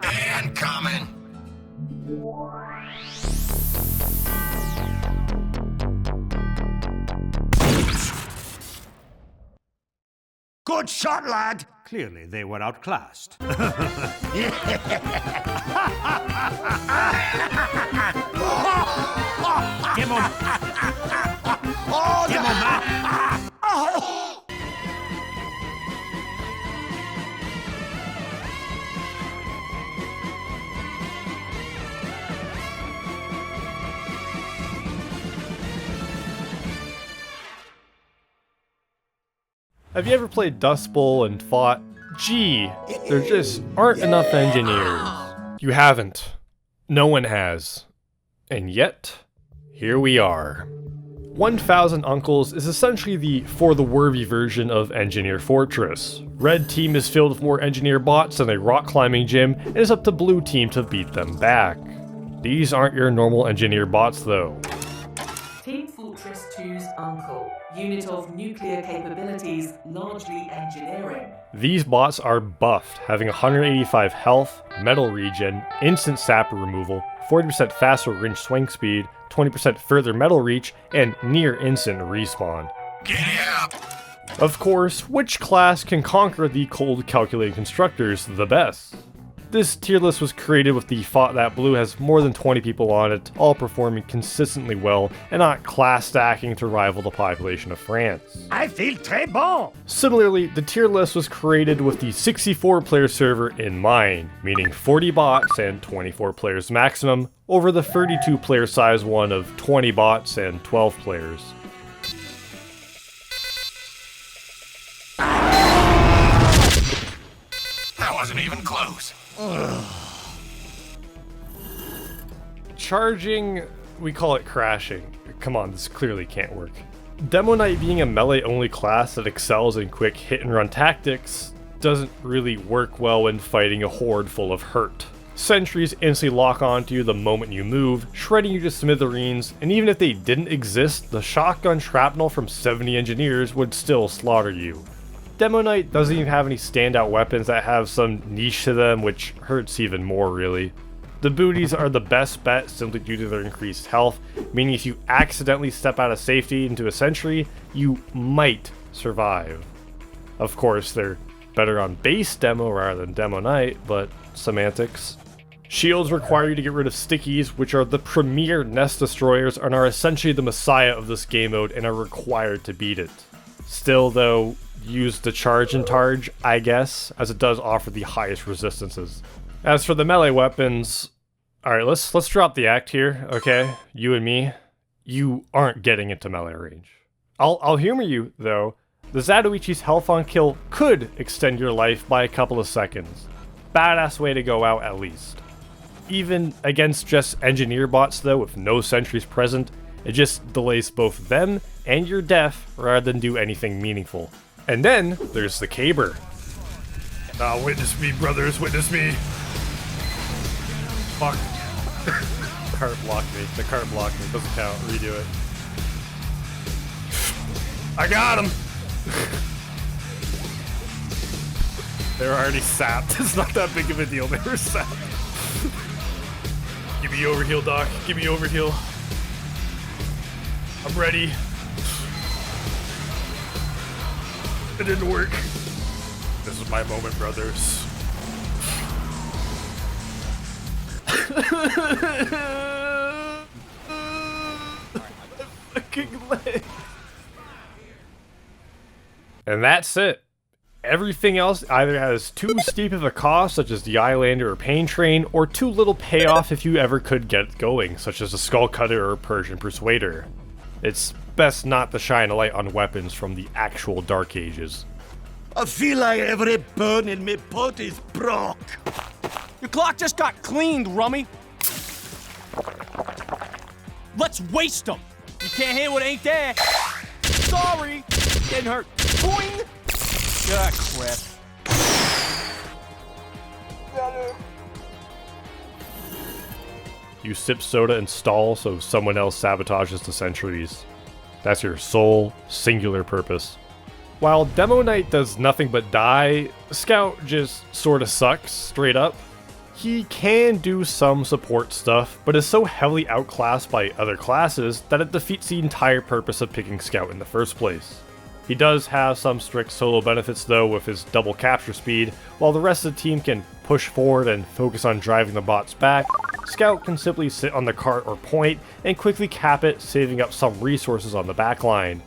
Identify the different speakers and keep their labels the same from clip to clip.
Speaker 1: And coming.
Speaker 2: Good shot, lad!
Speaker 3: Clearly, they were outclassed. Demoman!
Speaker 2: Oh,
Speaker 3: Demoman!
Speaker 4: Have you ever played Dust Bowl and thought, gee, there just aren't enough engineers? You haven't. No one has. And yet, here we are. 1000 Uncles is essentially the For the Worthy version of Engineer Fortress. Red Team is filled with more engineer bots than a rock climbing gym, and it's up to Blue Team to beat them back. These aren't your normal engineer bots though.
Speaker 5: Team Fortress 2's Uncle, unit of nuclear capabilities, largely engineering.
Speaker 4: These bots are buffed, having 185 health, metal regen, instant sapper removal, 40% faster range swing speed, 20% further metal reach, and near instant respawn.
Speaker 1: Giddy up.
Speaker 4: Of course, which class can conquer the cold calculating constructors the best? This tier list was created with the thought that Blue has more than 20 people on it, all performing consistently well, and not class stacking to rival the population of France.
Speaker 2: I feel très bon!
Speaker 4: Similarly, the tier list was created with the 64-player server in mind, meaning 40 bots and 24 players maximum, over the 32-player size one of 20 bots and 12 players.
Speaker 1: That wasn't even close.
Speaker 4: Charging, we call it crashing. Come on, this clearly can't work. Demoknight being a melee-only class that excels in quick hit-and-run tactics doesn't really work well when fighting a horde full of hurt. Sentries instantly lock onto you the moment you move, shredding you to smithereens, and even if they didn't exist, the shotgun shrapnel from 70 engineers would still slaughter you. Demoknight doesn't even have any standout weapons that have some niche to them, which hurts even more really. The booties are the best bet simply due to their increased health, meaning if you accidentally step out of safety into a sentry, you might survive. Of course, they're better on base demo rather than Demoknight, but semantics. Shields require you to get rid of stickies, which are the premier nest destroyers and are essentially the messiah of this game mode and are required to beat it. Still though, use the charge and targe, I guess, as it does offer the highest resistances. As for the melee weapons, alright, let's drop the act here, okay? You and me, you aren't getting into melee range. I'll humor you, though. The Zatoichi's health on kill could extend your life by a couple of seconds. Badass way to go out, at least. Even against just engineer bots, though, with no sentries present, it just delays both them and your death rather than do anything meaningful. And then, there's the caber. Witness me, brothers, witness me. Fuck. The cart blocked me. The cart blocked me. Doesn't count. Redo it. I got him! They're already sapped. It's not that big of a deal. They were sapped. Give me overheal, Doc. Give me overheal. I'm ready. It didn't work. This is my moment, brothers. Fucking leg. And that's it. Everything else either has too steep of a cost, such as the Islander or Pain Train, or too little payoff if you ever could get it going, such as a Skull Cutter or Persian Persuader. It's best not to shine a light on weapons from the actual Dark Ages.
Speaker 2: I feel like every bone in me body is broke.
Speaker 6: Your clock just got cleaned, Rummy. Let's waste them. You can't hear what ain't there. Sorry. Getting hurt. Boing. Ah, crap.
Speaker 4: You sip soda and stall so someone else sabotages the sentries. That's your sole, singular purpose. While Demoknight does nothing but die, Scout just sorta sucks, straight up. He can do some support stuff, but is so heavily outclassed by other classes that it defeats the entire purpose of picking Scout in the first place. He does have some strict solo benefits though with his double capture speed. While the rest of the team can push forward and focus on driving the bots back, Scout can simply sit on the cart or point and quickly cap it, saving up some resources on the backline.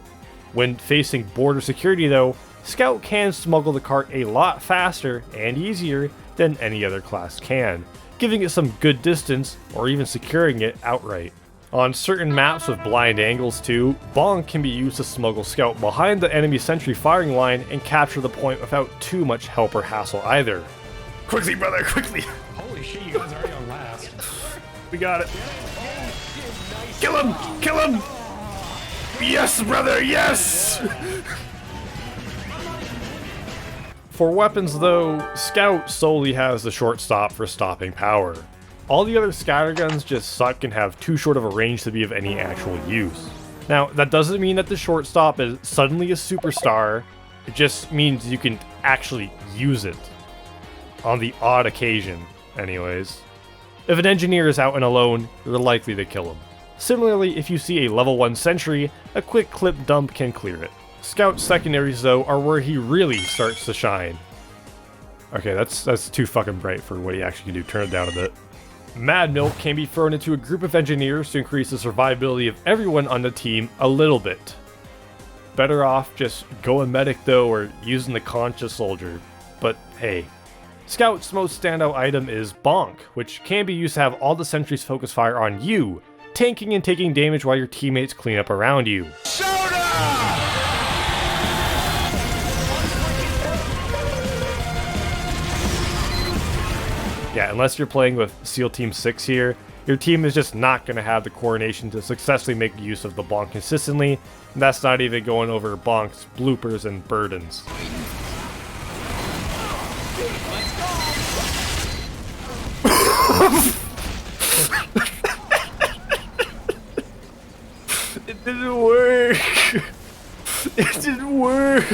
Speaker 4: When facing border security though, Scout can smuggle the cart a lot faster and easier than any other class can, giving it some good distance or even securing it outright. On certain maps with blind angles too, Bonk can be used to smuggle Scout behind the enemy sentry firing line and capture the point without too much help or hassle either. Quickly, brother, quickly!
Speaker 7: Holy shit, you guys are already on last.
Speaker 4: We got it. Kill him! Kill him! Yes, brother, yes! For weapons though, Scout solely has the short stop for stopping power. All the other scatterguns just suck and have too short of a range to be of any actual use. Now, that doesn't mean that the short stop is suddenly a superstar, it just means you can actually use it. On the odd occasion, anyways. If an engineer is out and alone, you're likely to kill him. Similarly, if you see a level 1 sentry, a quick clip dump can clear it. Scout secondaries though are where he really starts to shine. Okay, that's too fucking bright for what he actually can do, turn it down a bit. Mad Milk can be thrown into a group of engineers to increase the survivability of everyone on the team a little bit. Better off just going medic though, or using the conscious soldier, but hey. Scout's most standout item is Bonk, which can be used to have all the sentries focus fire on you, tanking and taking damage while your teammates clean up around you. Yeah, unless you're playing with SEAL Team 6 here, your team is just not going to have the coordination to successfully make use of the Bonk consistently, and that's not even going over Bonk's bloopers and burdens. It didn't work! It didn't work!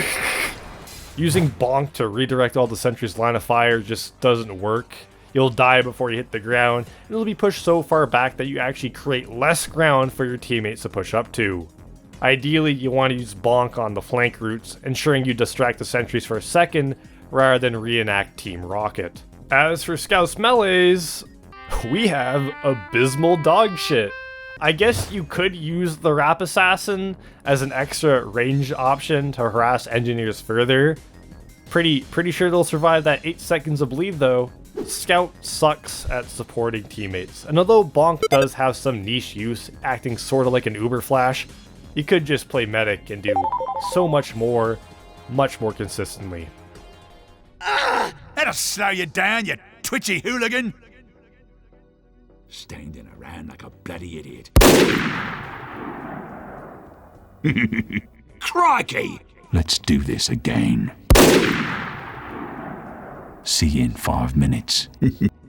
Speaker 4: Using Bonk to redirect all the sentries' line of fire just doesn't work. You'll die before you hit the ground, and it'll be pushed so far back that you actually create less ground for your teammates to push up to. Ideally, you want to use Bonk on the flank routes, ensuring you distract the sentries for a second, rather than reenact Team Rocket. As for Scout's melees, we have abysmal dog shit. I guess you could use the Rap Assassin as an extra range option to harass engineers further. Pretty sure they'll survive that 8 seconds of bleed though. Scout sucks at supporting teammates, and although Bonk does have some niche use, acting sorta like an Uber Flash, you could just play medic and do so much more consistently.
Speaker 2: That'll slow you down, you twitchy hooligan!
Speaker 8: Standing around like a bloody idiot. Crikey! Let's do this again. See you in 5 minutes.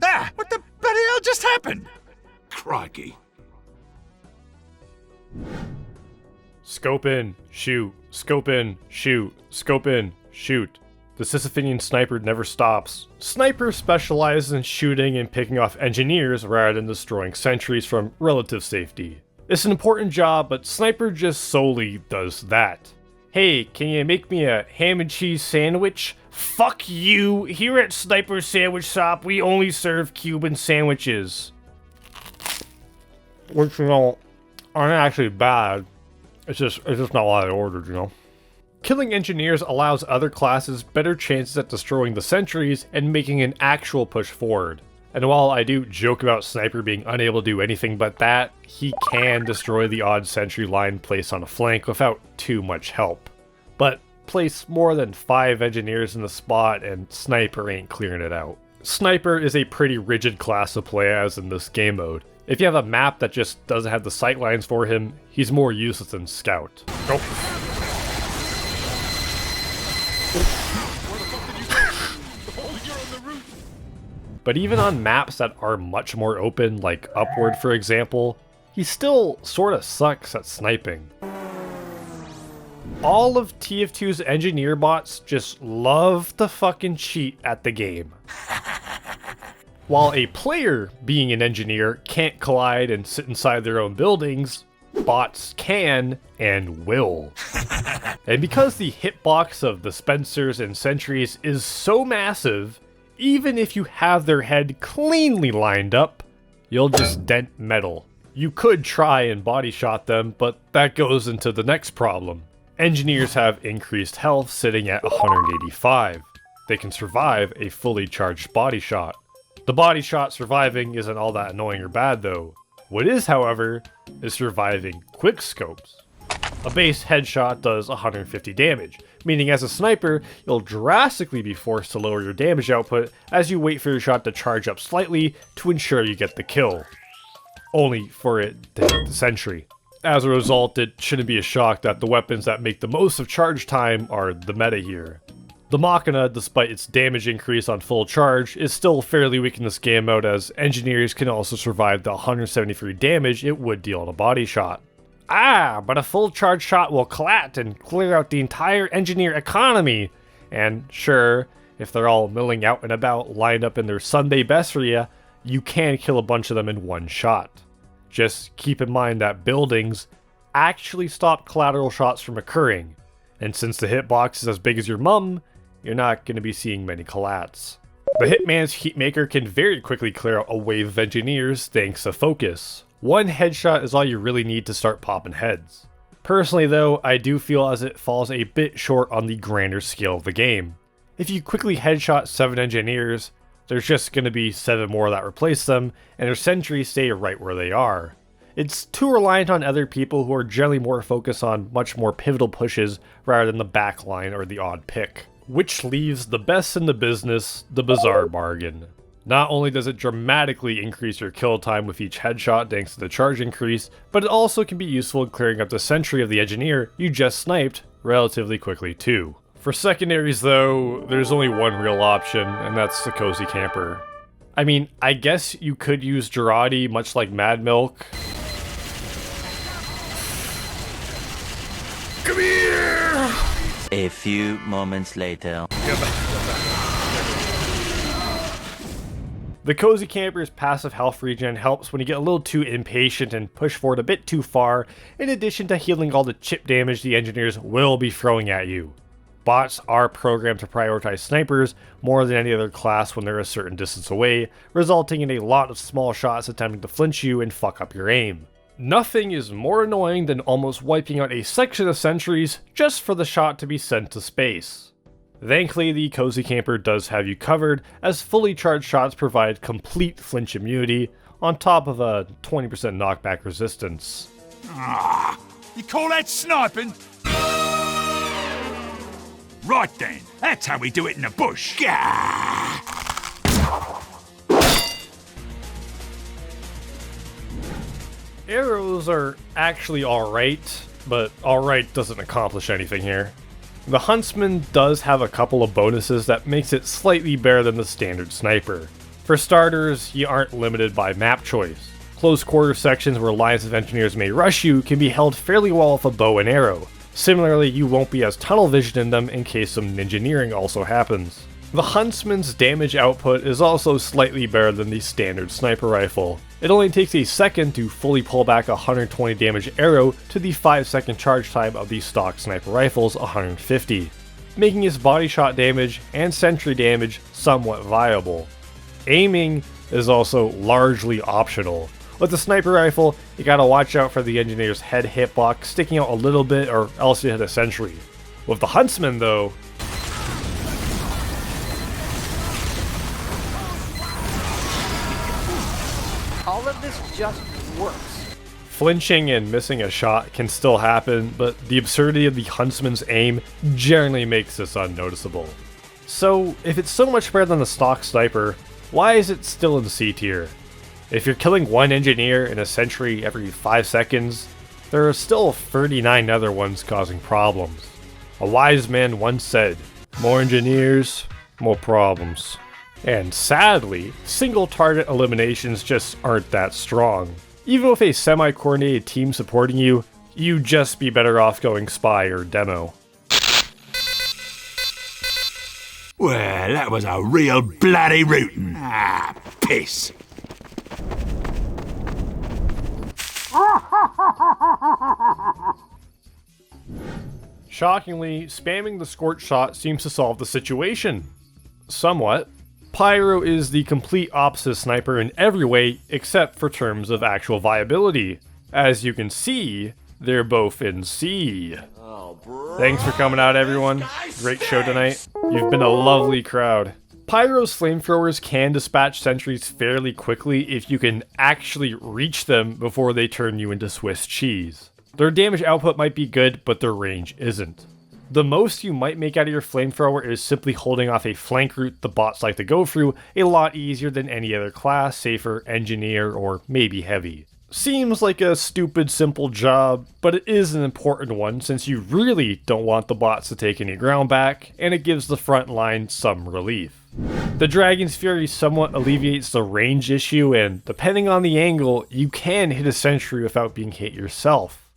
Speaker 2: Ah! What the bloody hell just happened?
Speaker 8: Crikey.
Speaker 4: Scope in, shoot, scope in, shoot, scope in, shoot. The Sisyphean sniper never stops. Sniper specializes in shooting and picking off engineers rather than destroying sentries from relative safety. It's an important job, but Sniper just solely does that. Hey, can you make me a ham and cheese sandwich? Fuck you! Here at Sniper Sandwich Shop, we only serve Cuban sandwiches. Which, you know, aren't actually bad. It's just not what I ordered, you know. Killing engineers allows other classes better chances at destroying the sentries and making an actual push forward. And while I do joke about Sniper being unable to do anything but that, he can destroy the odd sentry line placed on a flank without too much help. But place more than 5 engineers in the spot and Sniper ain't clearing it out. Sniper is a pretty rigid class to play as in this game mode. If you have a map that just doesn't have the sight lines for him, he's more useless than Scout. Nope. But even on maps that are much more open, like Upward for example, he still sorta sucks at sniping. All of TF2's engineer bots just love to fucking cheat at the game. While a player, being an engineer, can't collide and sit inside their own buildings, bots can and will. And because the hitbox of dispensers and sentries is so massive, even if you have their head cleanly lined up, you'll just dent metal. You could try and body shot them, but that goes into the next problem. Engineers have increased health sitting at 185. They can survive a fully charged body shot. The body shot surviving isn't all that annoying or bad though. What is, however, is surviving quick scopes. A base headshot does 150 damage, meaning as a sniper, you'll drastically be forced to lower your damage output as you wait for your shot to charge up slightly to ensure you get the kill. Only for it to hit the sentry. As a result, it shouldn't be a shock that the weapons that make the most of charge time are the meta here. Demoknight, despite its damage increase on full charge, is still fairly weak in this game mode as engineers can also survive the 173 damage it would deal in a body shot. But a full charge shot will collat and clear out the entire engineer economy. And sure, if they're all milling out and about lined up in their Sunday best for you can kill a bunch of them in one shot. Just keep in mind that buildings actually stop collateral shots from occurring, and since the hitbox is as big as your mum, you're not going to be seeing many collats. The Hitman's Heatmaker can very quickly clear out a wave of engineers thanks to focus. One headshot is all you really need to start popping heads. Personally though, I do feel as it falls a bit short on the grander scale of the game. If you quickly headshot 7 engineers, there's just going to be 7 more that replace them, and their sentries stay right where they are. It's too reliant on other people who are generally more focused on much more pivotal pushes rather than the backline or the odd pick. Which leaves the best in the business, the bizarre bargain. Not only does it dramatically increase your kill time with each headshot thanks to the charge increase, but it also can be useful in clearing up the sentry of the engineer you just sniped relatively quickly too. For secondaries though, there's only one real option, and that's the Cozy Camper. I mean, I guess you could use Girardi much like Mad Milk. Come here!
Speaker 9: A few moments later.
Speaker 4: The Cozy Camper's passive health regen helps when you get a little too impatient and push forward a bit too far, in addition to healing all the chip damage the engineers will be throwing at you. Bots are programmed to prioritize snipers more than any other class when they're a certain distance away, resulting in a lot of small shots attempting to flinch you and fuck up your aim. Nothing is more annoying than almost wiping out a section of sentries just for the shot to be sent to space. Thankfully, the Cozy Camper does have you covered, as fully charged shots provide complete flinch immunity, on top of a 20% knockback resistance.
Speaker 8: You call that sniping? Right then, that's how we do it in the bush. Gah!
Speaker 4: Arrows are actually alright, but alright doesn't accomplish anything here. The Huntsman does have a couple of bonuses that makes it slightly better than the standard sniper. For starters, you aren't limited by map choice. Close quarter sections where lines of engineers may rush you can be held fairly well with a bow and arrow. Similarly, you won't be as tunnel vision in them in case some ninjaneering also happens. The Huntsman's damage output is also slightly better than the standard sniper rifle. It only takes a second to fully pull back a 120 damage arrow to the 5-second charge time of the stock sniper rifle's 150, making its body shot damage and sentry damage somewhat viable. Aiming is also largely optional. With the sniper rifle, you gotta watch out for the engineer's head hitbox sticking out a little bit or else you hit a sentry. With the Huntsman though,
Speaker 6: All of this just works.
Speaker 4: flinching and missing a shot can still happen, but the absurdity of the Huntsman's aim generally makes this unnoticeable. So, if it's so much better than the stock sniper, why is it still in C tier? If you're killing one engineer in a sentry every 5 seconds, there are still 39 other ones causing problems. A wise man once said, "More engineers, more problems." And sadly, single target eliminations just aren't that strong. Even with a semi-coordinated team supporting you, you'd just be better off going spy or demo.
Speaker 8: Well, that was a real bloody rootin'. Ah, piss.
Speaker 4: Shockingly, spamming the scorch shot seems to solve the situation. Somewhat. Pyro is the complete opposite sniper in every way except for terms of actual viability. As you can see, they're both in C. Thanks for coming out, everyone. Great show tonight. You've been a lovely crowd. Pyro's flamethrowers can dispatch sentries fairly quickly if you can actually reach them before they turn you into Swiss cheese. Their damage output might be good, but their range isn't. The most you might make out of your flamethrower is simply holding off a flank route the bots like to go through a lot easier than any other class, safer, engineer, or maybe heavy. Seems like a stupid simple job, but it is an important one since you really don't want the bots to take any ground back, and it gives the front line some relief. The Dragon's Fury somewhat alleviates the range issue, and depending on the angle, you can hit a sentry without being hit yourself.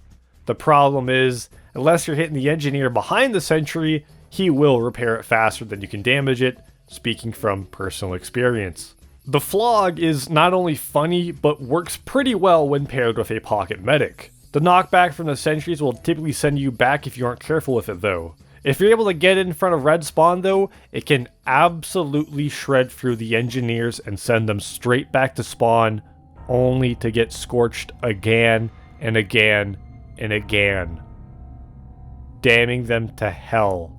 Speaker 4: The problem is, unless you're hitting the engineer behind the sentry, he will repair it faster than you can damage it, speaking from personal experience. The flog is not only funny, but works pretty well when paired with a pocket medic. The knockback from the sentries will typically send you back if you aren't careful with it though. If you're able to get in front of red spawn though, it can absolutely shred through the engineers and send them straight back to spawn, only to get scorched again and again and again, damning them to hell.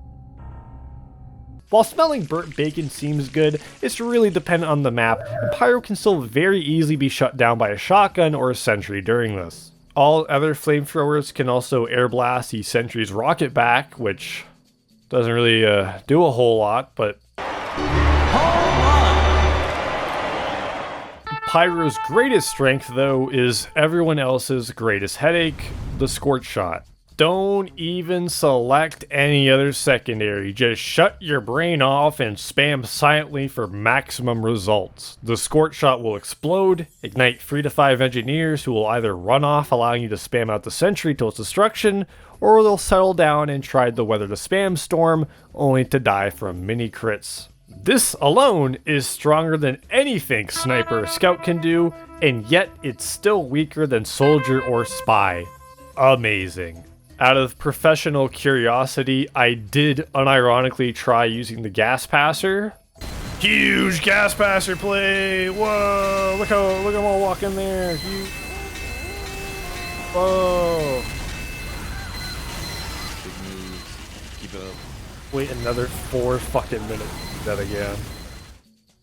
Speaker 4: While smelling burnt bacon seems good, it's really dependent on the map, and Pyro can still very easily be shut down by a shotgun or a sentry during this. All other flamethrowers can also air blast the sentry's rocket back, which doesn't really do a whole lot, but Pyro's greatest strength, though, is everyone else's greatest headache, the scorch shot. Don't even select any other secondary, just shut your brain off and spam silently for maximum results. The scorch shot will explode, ignite 3 to 5 engineers who will either run off allowing you to spam out the sentry till its destruction, or they'll settle down and try to weather the spam storm, only to die from mini crits. This alone is stronger than anything sniper or scout can do, and yet it's still weaker than soldier or spy. Amazing. Out of professional curiosity, I did unironically try using the gas passer. Huge gas passer play! Whoa! Look how I'm walking there. Whoa!
Speaker 10: Keep it up.
Speaker 4: Wait another 4 fucking minutes to do that again.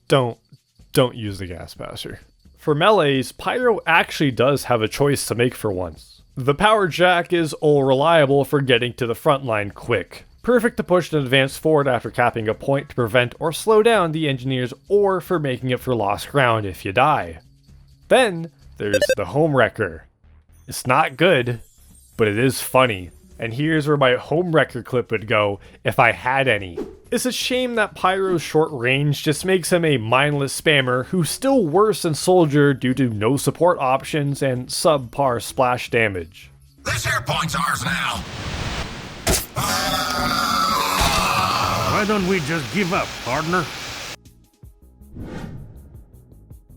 Speaker 4: Don't use the gas passer. For melees, Pyro actually does have a choice to make for once. The power jack is all reliable for getting to the front line quick. Perfect to push an advance forward after capping a point to prevent or slow down the engineers, or for making up for lost ground if you die. Then, there's the home wrecker. It's not good, but it is funny. And here's where my home wrecker clip would go if I had any. It's a shame that Pyro's short range just makes him a mindless spammer who's still worse than Soldier due to no support options and subpar splash damage.
Speaker 1: This here point's ours now.
Speaker 3: Why don't we just give up, partner?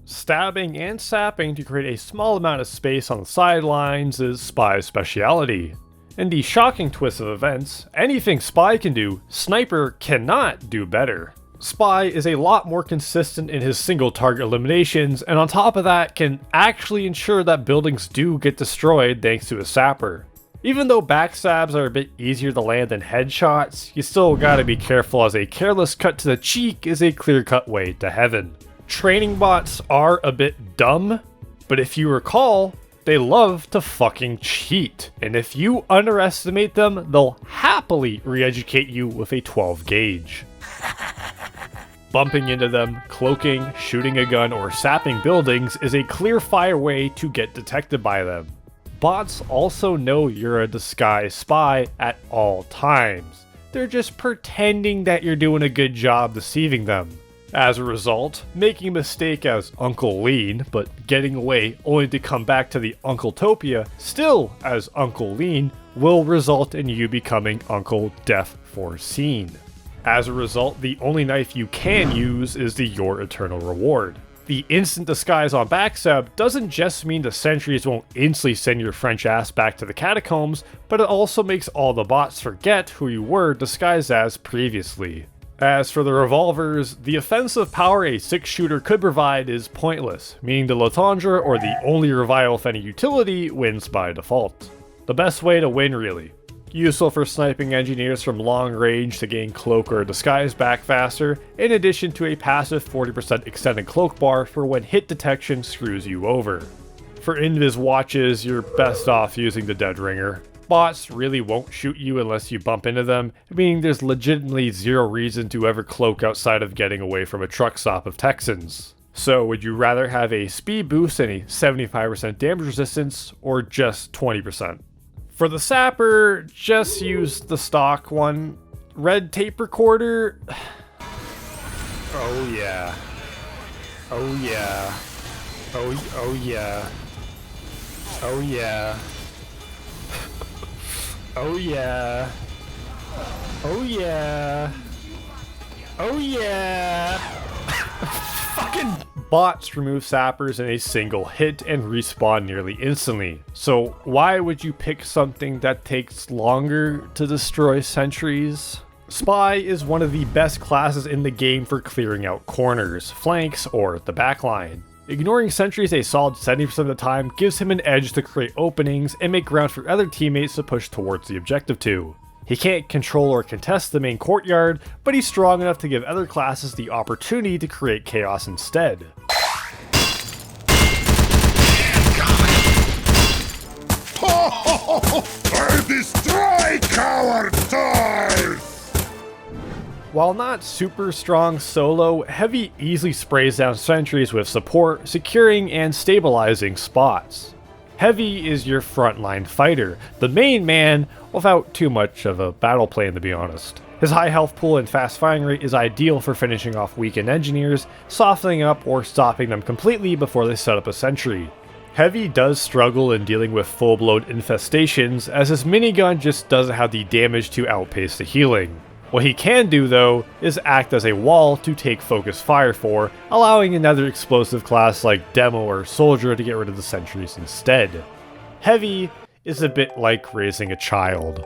Speaker 4: Stabbing and sapping to create a small amount of space on the sidelines is Spy's speciality. In the shocking twist of events, anything Spy can do, Sniper cannot do better. Spy is a lot more consistent in his single target eliminations, and on top of that can actually ensure that buildings do get destroyed thanks to a sapper. Even though backstabs are a bit easier to land than headshots, you still gotta be careful as a careless cut to the cheek is a clear-cut way to heaven. Training bots are a bit dumb, but if you recall, they love to fucking cheat, and if you underestimate them, they'll happily re-educate you with a 12 gauge. Bumping into them, cloaking, shooting a gun, or sapping buildings is a clear-fire way to get detected by them. Bots also know you're a disguised spy at all times. They're just pretending that you're doing a good job deceiving them. As a result, making a mistake as Uncle Lean, but getting away only to come back to the Uncletopia still as Uncle Lean, will result in you becoming Uncle Death Foreseen. As a result, the only knife you can use is the Your Eternal Reward. The instant disguise on Backstab doesn't just mean the sentries won't instantly send your French ass back to the catacombs, but it also makes all the bots forget who you were disguised as previously. As for the revolvers, the offensive power a 6-shooter could provide is pointless, meaning the Latondra or the only revival of any utility wins by default. The best way to win really. Useful for sniping engineers from long range to gain cloak or disguise back faster, in addition to a passive 40% extended cloak bar for when hit detection screws you over. For invis watches, you're best off using the Dead Ringer. Bots really won't shoot you unless you bump into them, meaning there's legitimately zero reason to ever cloak outside of getting away from a truck stop of Texans. So would you rather have a speed boost and a 75% damage resistance, or just 20%? For the sapper, just use the stock one. Red tape recorder... Oh yeah. Oh yeah. Oh yeah. Oh yeah. Oh yeah. Oh yeah. Oh yeah. Fucking bots remove sappers in a single hit and respawn nearly instantly. So why would you pick something that takes longer to destroy sentries? Spy is one of the best classes in the game for clearing out corners, flanks, or the backline. Ignoring sentries a solid 70% of the time gives him an edge to create openings and make ground for other teammates to push towards the objective to. He can't control or contest the main courtyard, but he's strong enough to give other classes the opportunity to create chaos instead.
Speaker 2: I destroy cowards!
Speaker 4: While not super strong solo, Heavy easily sprays down sentries with support, securing and stabilizing spots. Heavy is your frontline fighter, the main man, without too much of a battle plan to be honest. His high health pool and fast firing rate is ideal for finishing off weakened engineers, softening up or stopping them completely before they set up a sentry. Heavy does struggle in dealing with full-blown infestations, as his minigun just doesn't have the damage to outpace the healing. What he can do though, is act as a wall to take focus fire for, allowing another explosive class like Demo or Soldier to get rid of the sentries instead. Heavy is a bit like raising a child.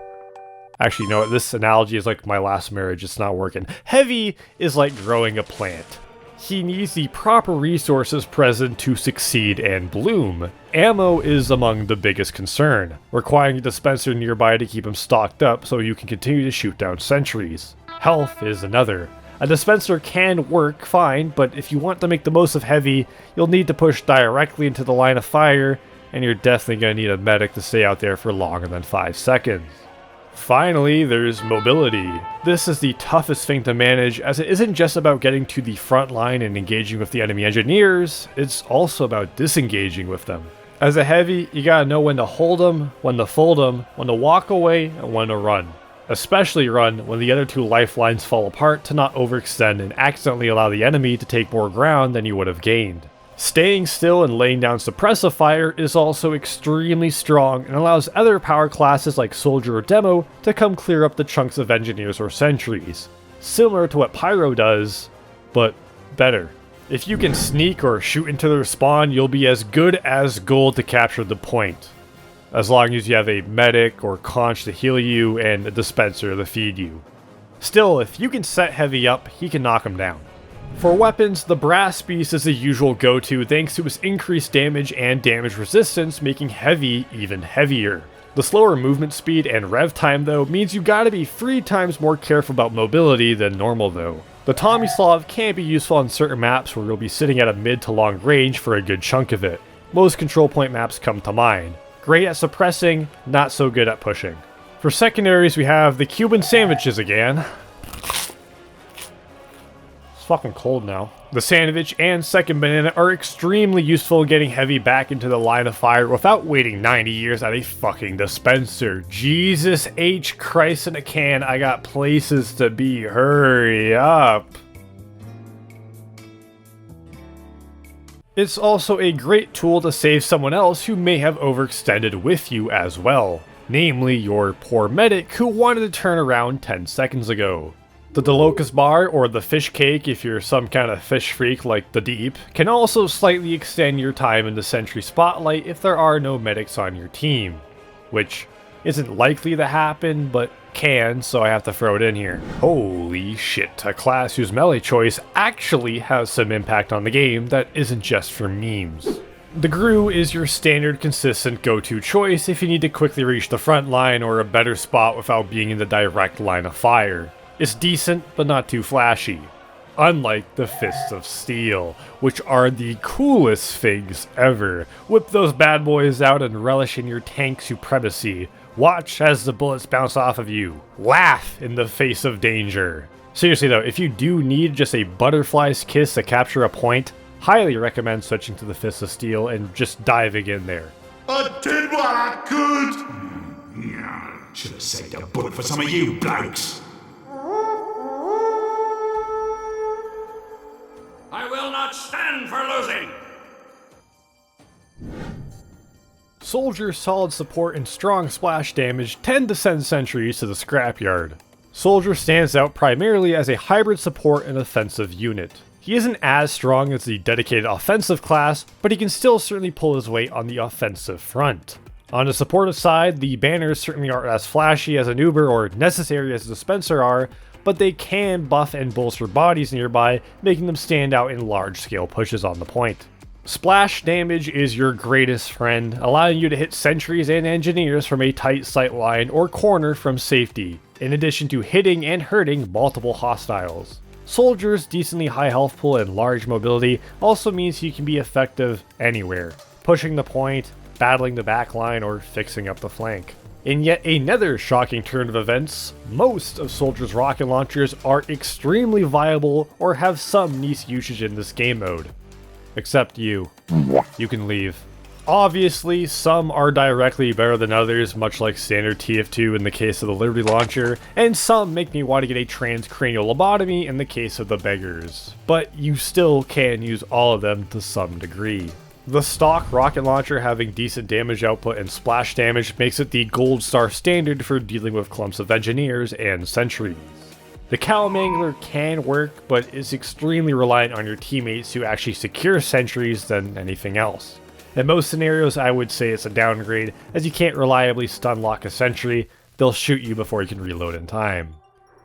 Speaker 4: Actually, you know what, this analogy is like my last marriage, it's not working. Heavy is like growing a plant. He needs the proper resources present to succeed and bloom. Ammo is among the biggest concern, requiring a dispenser nearby to keep him stocked up so you can continue to shoot down sentries. Health is another. A dispenser can work fine, but if you want to make the most of Heavy, you'll need to push directly into the line of fire, and you're definitely going to need a medic to stay out there for longer than 5 seconds. Finally, there's mobility. This is the toughest thing to manage, as it isn't just about getting to the front line and engaging with the enemy engineers, it's also about disengaging with them. As a Heavy, you gotta know when to hold them, when to fold them, when to walk away, and when to run. Especially run when the other two lifelines fall apart to not overextend and accidentally allow the enemy to take more ground than you would have gained. Staying still and laying down suppressive fire is also extremely strong and allows other power classes like Soldier or Demo to come clear up the chunks of engineers or sentries. Similar to what Pyro does, but better. If you can sneak or shoot into their spawn, you'll be as good as gold to capture the point. As long as you have a medic or conch to heal you and a dispenser to feed you. Still, if you can set Heavy up, he can knock him down. For weapons, the Brass Beast is the usual go-to thanks to its increased damage and damage resistance, making Heavy even heavier. The slower movement speed and rev time though means you gotta be 3 times more careful about mobility than normal though. The Tomislav can be useful on certain maps where you'll be sitting at a mid to long range for a good chunk of it. Most control point maps come to mind. Great at suppressing, not so good at pushing. For secondaries we have the Cuban sandwiches again. It's fucking cold now. The sandwich and second banana are extremely useful in getting Heavy back into the line of fire without waiting 90 years at a fucking dispenser. Jesus H. Christ in a can, I got places to be, hurry up. It's also a great tool to save someone else who may have overextended with you as well, namely your poor medic who wanted to turn around 10 seconds ago. The Delocus bar, or the fish cake if you're some kind of fish freak like the Deep, can also slightly extend your time in the sentry spotlight if there are no medics on your team, which isn't likely to happen, but can, so I have to throw it in here. Holy shit, a class whose melee choice actually has some impact on the game that isn't just for memes. The Gru is your standard consistent go-to choice if you need to quickly reach the front line or a better spot without being in the direct line of fire. It's decent, but not too flashy. Unlike the Fists of Steel, which are the coolest things ever. Whip those bad boys out and relish in your tank supremacy. Watch as the bullets bounce off of you. Laugh in the face of danger. Seriously though, if you do need just a butterfly's kiss to capture a point, highly recommend switching to the Fists of Steel and just diving in there.
Speaker 2: I did what I could!
Speaker 8: Yeah, should have saved a bullet for some of you blokes.
Speaker 1: I will not stand for losing!
Speaker 4: Soldiers' solid support and strong splash damage tend to send sentries to the scrapyard. Soldier stands out primarily as a hybrid support and offensive unit. He isn't as strong as the dedicated offensive class, but he can still certainly pull his weight on the offensive front. On the supportive side, the banners certainly aren't as flashy as an Uber or necessary as a dispenser are, but they can buff and bolster bodies nearby, making them stand out in large-scale pushes on the point. Splash damage is your greatest friend, allowing you to hit sentries and engineers from a tight sight line or corner from safety, in addition to hitting and hurting multiple hostiles. Soldiers' decently high health pool and large mobility also means you can be effective anywhere, pushing the point, battling the backline, or fixing up the flank. In yet another shocking turn of events, most of Soldier's rocket launchers are extremely viable or have some niche usage in this game mode. Except you. You can leave. Obviously, some are directly better than others, much like standard TF2 in the case of the Liberty Launcher, and some make me want to get a transcranial lobotomy in the case of the Beggars. But you still can use all of them to some degree. The stock rocket launcher having decent damage output and splash damage makes it the gold star standard for dealing with clumps of engineers and sentries. The Calamangler can work, but is extremely reliant on your teammates to actually secure sentries than anything else. In most scenarios, I would say it's a downgrade, as you can't reliably stun lock a sentry, they'll shoot you before you can reload in time.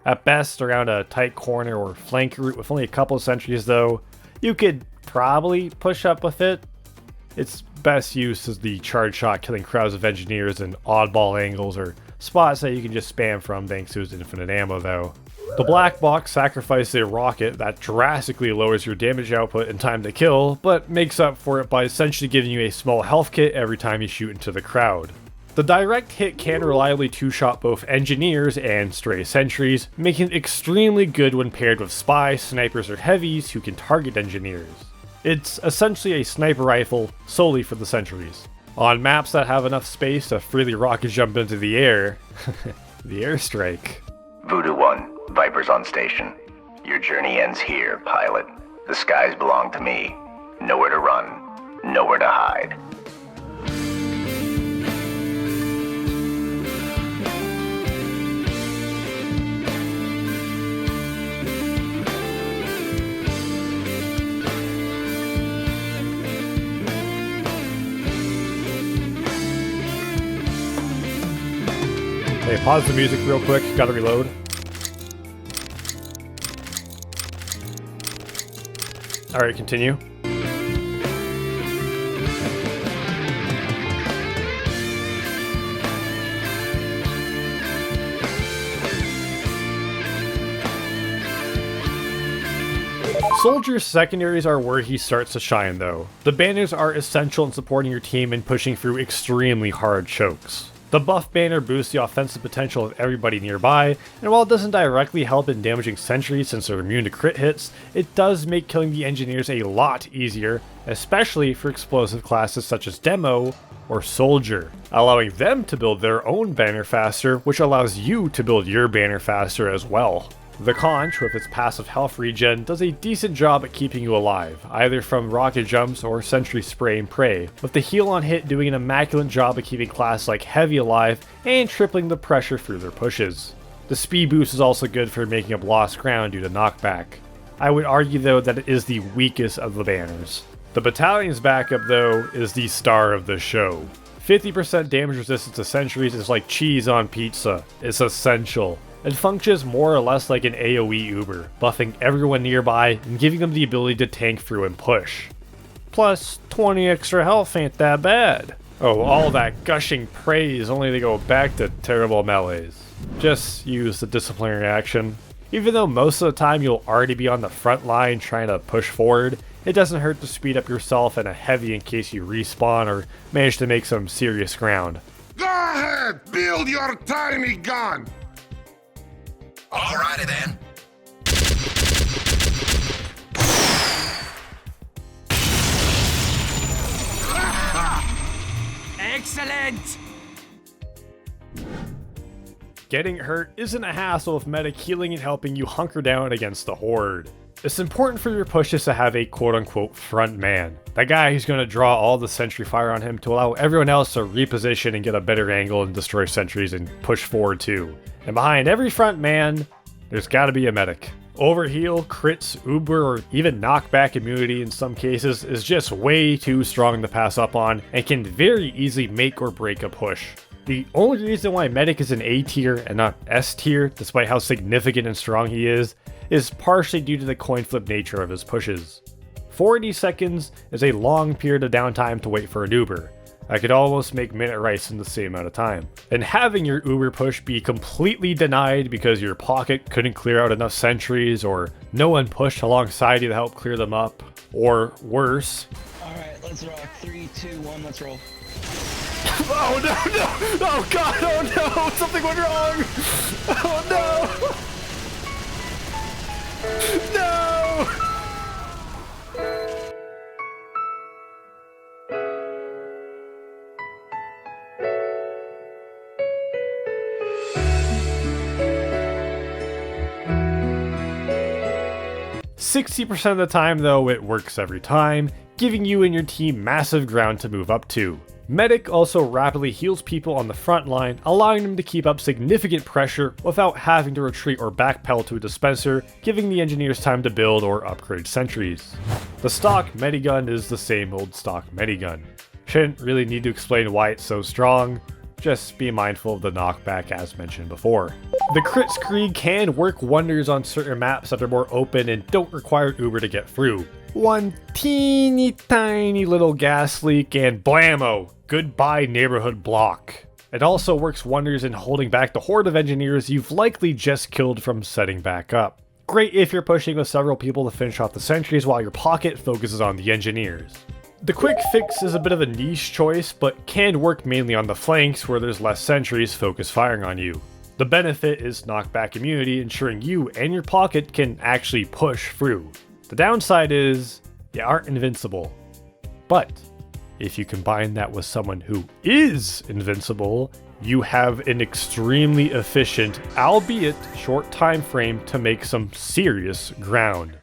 Speaker 4: At best, around a tight corner or flank route with only a couple of sentries though, you could probably push up with it. Its best use is the charge shot killing crowds of engineers in oddball angles or spots that you can just spam from thanks to its infinite ammo though. The black box sacrifices a rocket that drastically lowers your damage output and time to kill, but makes up for it by essentially giving you a small health kit every time you shoot into the crowd. The direct hit can reliably two-shot both engineers and stray sentries, making it extremely good when paired with spies, snipers, or heavies who can target engineers. It's essentially a sniper rifle solely for the sentries. On maps that have enough space to freely rocket jump into the air, the airstrike.
Speaker 11: Voodoo 1, Vipers on station. Your journey ends here, pilot. The skies belong to me. Nowhere to run, nowhere to hide.
Speaker 4: Hey, pause the music real quick, gotta reload. Alright, continue. Soldier's secondaries are where he starts to shine though. The banners are essential in supporting your team and pushing through extremely hard chokes. The buff banner boosts the offensive potential of everybody nearby, and while it doesn't directly help in damaging sentries since they're immune to crit hits, it does make killing the engineers a lot easier, especially for explosive classes such as Demo or Soldier, allowing them to build their own banner faster, which allows you to build your banner faster as well. The conch, with its passive health regen, does a decent job at keeping you alive, either from rocket jumps or sentry spray and pray, with the heal on hit doing an immaculate job of keeping classes like Heavy alive and tripling the pressure through their pushes. The speed boost is also good for making up lost ground due to knockback. I would argue though that it is the weakest of the banners. The battalion's backup though is the star of the show. 50% damage resistance to sentries is like cheese on pizza. It's essential. It functions more or less like an AoE Uber, buffing everyone nearby and giving them the ability to tank through and push. Plus, 20 extra health ain't that bad. Oh, all that gushing praise only to go back to terrible melees. Just use the disciplinary action. Even though most of the time you'll already be on the front line trying to push forward, it doesn't hurt to speed up yourself in a heavy in case you respawn or manage to make some serious ground.
Speaker 2: Go ahead, build your tiny gun.
Speaker 8: Alrighty then.
Speaker 6: Excellent!
Speaker 4: Getting hurt isn't a hassle with medic healing and helping you hunker down against the horde. It's important for your pushes to have a quote-unquote front man. That guy who's going to draw all the sentry fire on him to allow everyone else to reposition and get a better angle and destroy sentries and push forward too. And behind every front man, there's got to be a medic. Overheal, crits, uber, or even knockback immunity in some cases is just way too strong to pass up on and can very easily make or break a push. The only reason why medic is an A tier and not S tier, despite how significant and strong he is partially due to the coin flip nature of his pushes. 40 seconds is a long period of downtime to wait for an Uber. I could almost make minute rice in the same amount of time. And having your Uber push be completely denied because your pocket couldn't clear out enough sentries, or no one pushed alongside you to help clear them up, or worse.
Speaker 12: Alright, let's rock. 3, 2, 1, let's roll.
Speaker 4: Oh no, no! Oh god, oh no! Something went wrong! Oh no! No! 60% of the time though, it works every time, giving you and your team massive ground to move up to. Medic also rapidly heals people on the front line, allowing them to keep up significant pressure without having to retreat or backpedal to a dispenser, giving the engineers time to build or upgrade sentries. The stock medigun is the same old stock medigun. Shouldn't really need to explain why it's so strong, just be mindful of the knockback as mentioned before. The crit screen can work wonders on certain maps that are more open and don't require Uber to get through. One teeny tiny little gas leak and blammo! Goodbye neighborhood block. It also works wonders in holding back the horde of engineers you've likely just killed from setting back up. Great if you're pushing with several people to finish off the sentries while your pocket focuses on the engineers. The quick fix is a bit of a niche choice, but can work mainly on the flanks where there's less sentries focus firing on you. The benefit is knockback immunity, ensuring you and your pocket can actually push through. The downside is, you aren't invincible. But if you combine that with someone who is invincible, you have an extremely efficient, albeit short time frame to make some serious ground.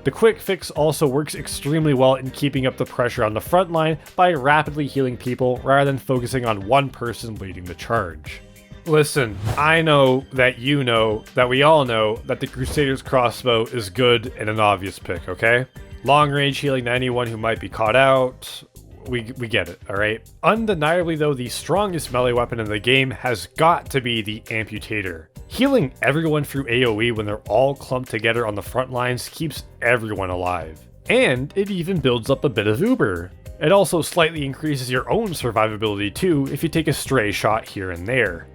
Speaker 4: The quick fix also works extremely well in keeping up the pressure on the front line by rapidly healing people rather than focusing on one person leading the charge. Listen, I know that you know that we all know that the Crusader's crossbow is good and an obvious pick, okay? Long range healing to anyone who might be caught out, we get it, alright? Undeniably though, the strongest melee weapon in the game has got to be the Amputator. Healing everyone through AoE when they're all clumped together on the front lines keeps everyone alive. And it even builds up a bit of Uber. It also slightly increases your own survivability too if you take a stray shot here and there.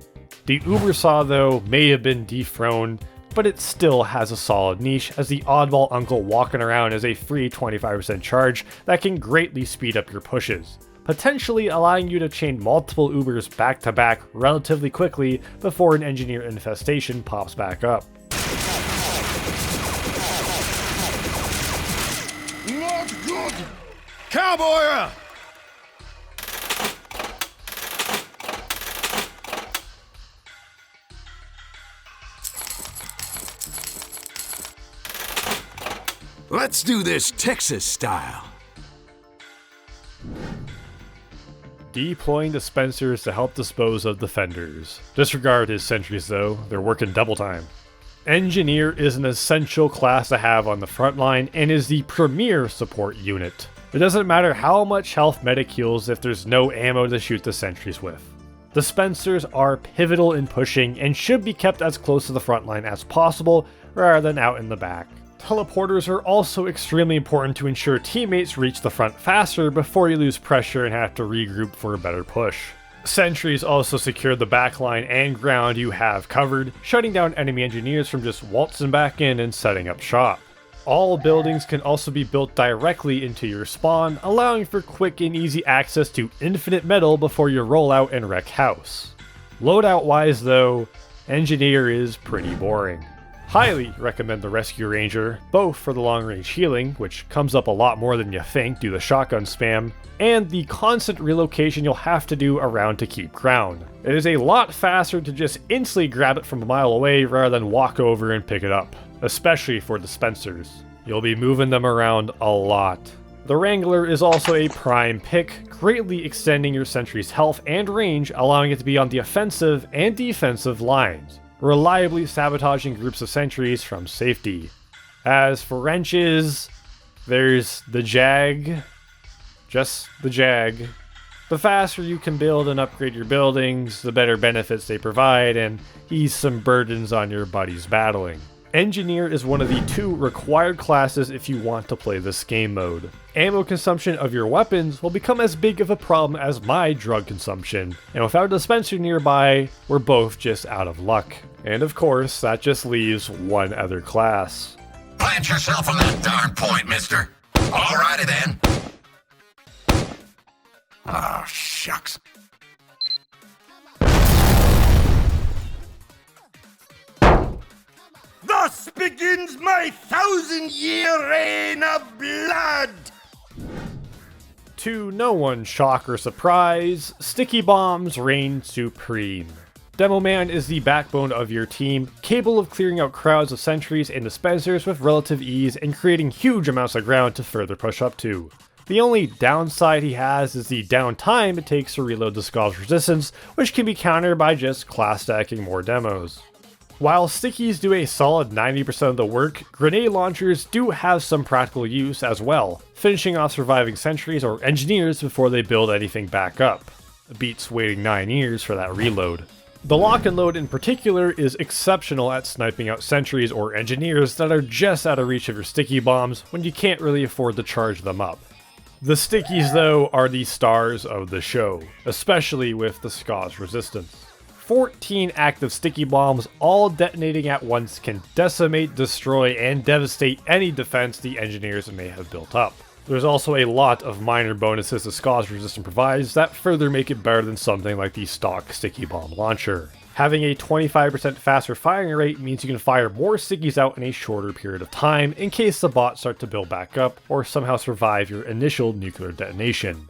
Speaker 4: The Uber Saw though may have been dethroned, but it still has a solid niche as the oddball uncle walking around as a free 25% charge that can greatly speed up your pushes, potentially allowing you to chain multiple Ubers back to back relatively quickly before an engineer infestation pops back up.
Speaker 2: Not good! Cowboy!
Speaker 8: Let's do this Texas style.
Speaker 4: Deploying dispensers to help dispose of defenders. Disregard his sentries though, they're working double time. Engineer is an essential class to have on the front line and is the premier support unit. It doesn't matter how much health medic heals if there's no ammo to shoot the sentries with. Dispensers are pivotal in pushing and should be kept as close to the front line as possible rather than out in the back. Teleporters are also extremely important to ensure teammates reach the front faster before you lose pressure and have to regroup for a better push. Sentries also secure the backline and ground you have covered, shutting down enemy engineers from just waltzing back in and setting up shop. All buildings can also be built directly into your spawn, allowing for quick and easy access to infinite metal before you roll out and wreck house. Loadout wise though, Engineer is pretty boring. Highly recommend the Rescue Ranger, both for the long range healing, which comes up a lot more than you think due to shotgun spam, and the constant relocation you'll have to do around to keep ground. It is a lot faster to just instantly grab it from a mile away rather than walk over and pick it up, especially for dispensers. You'll be moving them around a lot. The Wrangler is also a prime pick, greatly extending your sentry's health and range, allowing it to be on the offensive and defensive lines, reliably sabotaging groups of sentries from safety. As for wrenches, there's the Jag. Just the Jag. The faster you can build and upgrade your buildings, the better benefits they provide, and ease some burdens on your buddies battling. Engineer is one of the 2 required classes if you want to play this game mode. Ammo consumption of your weapons will become as big of a problem as my drug consumption, and without a dispenser nearby, we're both just out of luck. And of course, that just leaves one other class.
Speaker 1: Plant yourself on that darn point, mister. Alrighty then.
Speaker 8: Oh, shucks.
Speaker 2: Thus begins my 1,000-year reign of blood!
Speaker 4: To no one's shock or surprise, sticky bombs reign supreme. Demoman is the backbone of your team, capable of clearing out crowds of sentries and dispensers with relative ease and creating huge amounts of ground to further push up to. The only downside he has is the downtime it takes to reload the Skull's resistance, which can be countered by just class stacking more demos. While stickies do a solid 90% of the work, grenade launchers do have some practical use as well, finishing off surviving sentries or engineers before they build anything back up. Beats waiting 9 years for that reload. The lock and load in particular is exceptional at sniping out sentries or engineers that are just out of reach of your sticky bombs when you can't really afford to charge them up. The stickies though are the stars of the show, especially with the Skull's resistance. 14 active sticky bombs, all detonating at once, can decimate, destroy, and devastate any defense the engineers may have built up. There's also a lot of minor bonuses the Skull's resistance provides that further make it better than something like the stock sticky bomb launcher. Having a 25% faster firing rate means you can fire more stickies out in a shorter period of time in case the bots start to build back up or somehow survive your initial nuclear detonation.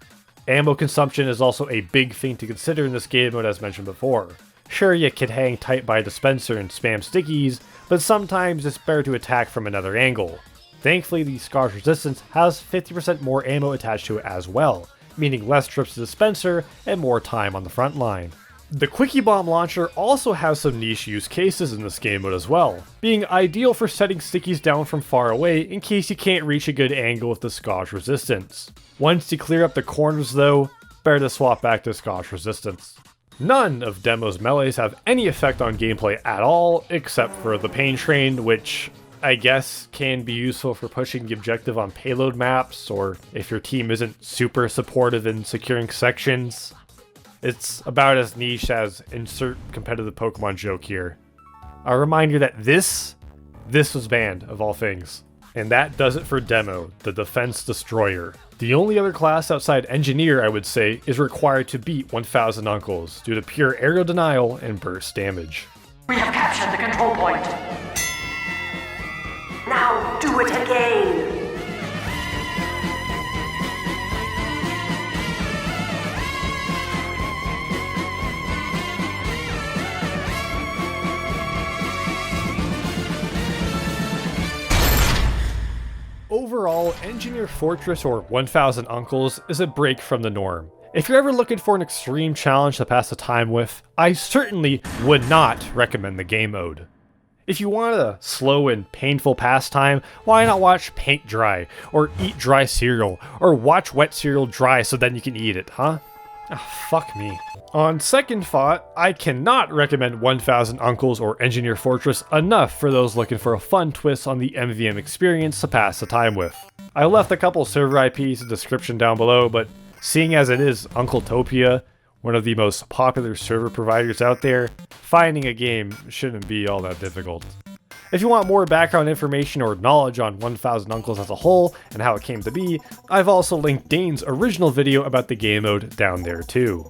Speaker 4: Ammo consumption is also a big thing to consider in this game mode as mentioned before. Sure, you can hang tight by a dispenser and spam stickies, but sometimes it's better to attack from another angle. Thankfully, the Skull's resistance has 50% more ammo attached to it as well, meaning less trips to dispenser and more time on the front line. The Quickie Bomb Launcher also has some niche use cases in this game mode as well, being ideal for setting stickies down from far away in case you can't reach a good angle with the Skull's resistance. Once you clear up the corners though, better to swap back to Skull's resistance. None of Demo's melees have any effect on gameplay at all, except for the Pain Train, which I guess can be useful for pushing the objective on payload maps, or if your team isn't super supportive in securing sections. It's about as niche as insert competitive Pokemon joke here. A reminder that this was banned, of all things. And that does it for Demo, the Defense Destroyer. The only other class outside Engineer, I would say, is required to beat 1000 Uncles due to pure aerial denial and burst damage.
Speaker 5: We have captured the control point. Now do it again.
Speaker 4: overall, Engineer Fortress or 1000 Uncles is a break from the norm. If you're ever looking for an extreme challenge to pass the time with, I certainly would not recommend the game mode. If you want a slow and painful pastime, why not watch paint dry, or eat dry cereal, or watch wet cereal dry so then you can eat it, huh? Fuck me. On second thought, I cannot recommend 1000 Uncles or Engineer Fortress enough for those looking for a fun twist on the MVM experience to pass the time with. I left a couple server IPs in the description down below, but seeing as it is Uncletopia, one of the most popular server providers out there, finding a game shouldn't be all that difficult. If you want more background information or knowledge on 1000 Uncles as a whole and how it came to be, I've also linked Dane's original video about the game mode down there too.